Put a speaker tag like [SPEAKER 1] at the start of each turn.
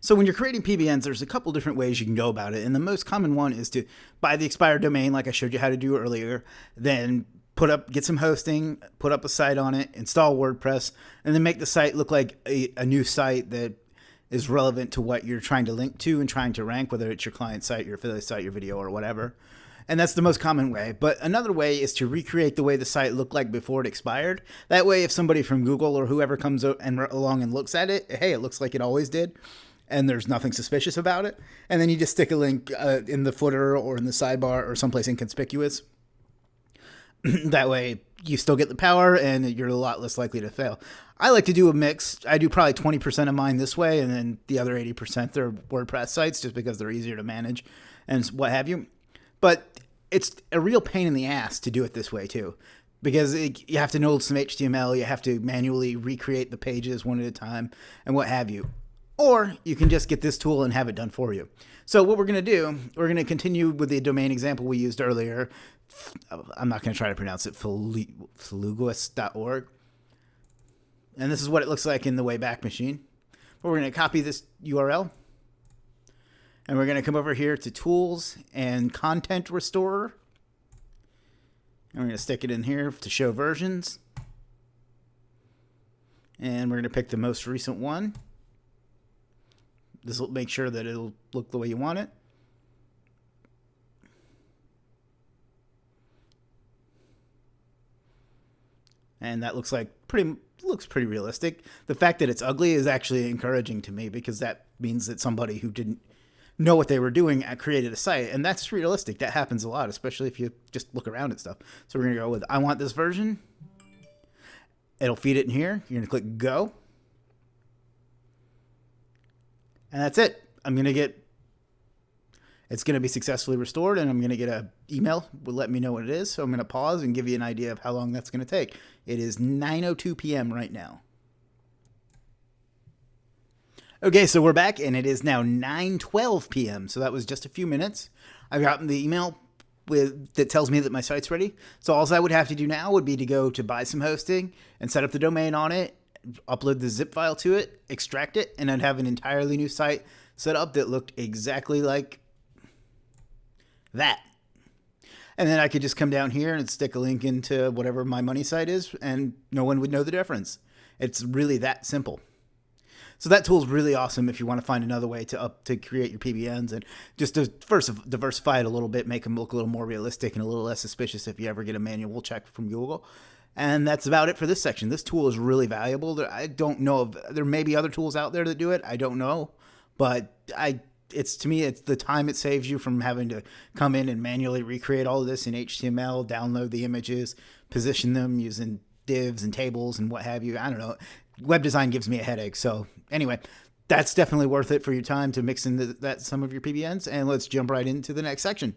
[SPEAKER 1] So when you're creating PBNs, there's a couple different ways you can go about it. And the most common one is to buy the expired domain, like I showed you how to do earlier, then get some hosting, put up a site on it, install WordPress, and then make the site look like a new site that is relevant to what you're trying to link to and trying to rank, whether it's your client site, your affiliate site, your video, or whatever. And that's the most common way. But another way is to recreate the way the site looked like before it expired. That way, if somebody from Google or whoever comes along and looks at it, hey, it looks like it always did, and there's nothing suspicious about it. And then you just stick a link in the footer or in the sidebar or someplace inconspicuous. That way, you still get the power and you're a lot less likely to fail. I like to do a mix. I do probably 20% of mine this way, and then the other 80% are WordPress sites just because they're easier to manage and what have you. But it's a real pain in the ass to do it this way too, because you have to know some HTML, you have to manually recreate the pages one at a time and what have you. Or you can just get this tool and have it done for you. So what we're going to do, we're going to continue with the domain example we used earlier. I'm not going to try to pronounce it, feluguis.org. And this is what it looks like in the Wayback Machine. But we're going to copy this URL. And we're going to come over here to Tools and Content Restorer. And we're going to stick it in here to show versions. And we're going to pick the most recent one. This will make sure that it'll look the way you want it. And that looks pretty realistic. The fact that it's ugly is actually encouraging to me, because that means that somebody who didn't know what they were doing created a site, and that's realistic. That happens a lot, especially if you just look around at stuff. So we're going to go with I want this version. It'll feed it in here. You're going to click go. And that's it. It's going to be successfully restored, and I'm going to get an email will let me know what it is. So I'm going to pause and give you an idea of how long that's going to take. It is 9:02 p.m. right now. Okay, so we're back, and it is now 9:12 p.m. So that was just a few minutes. I've gotten the email that tells me that my site's ready. So all I would have to do now would be to go to buy some hosting and set up the domain on it, upload the zip file to it, extract it, and I'd have an entirely new site set up that looked exactly like that. And then I could just come down here and stick a link into whatever my money site is, and no one would know the difference. It's really that simple. So that tool is really awesome if you want to find another way to create your PBNs, and just to first diversify it a little bit, make them look a little more realistic and a little less suspicious if you ever get a manual check from Google. And that's about it for this section. This tool is really valuable. I don't know if there may be other tools out there that do it. I don't know, but to me, it's the time it saves you from having to come in and manually recreate all of this in HTML, download the images, position them using divs and tables and what have you. I don't know. Web design gives me a headache. So anyway, that's definitely worth it for your time to mix in some of your PBNs. And let's jump right into the next section.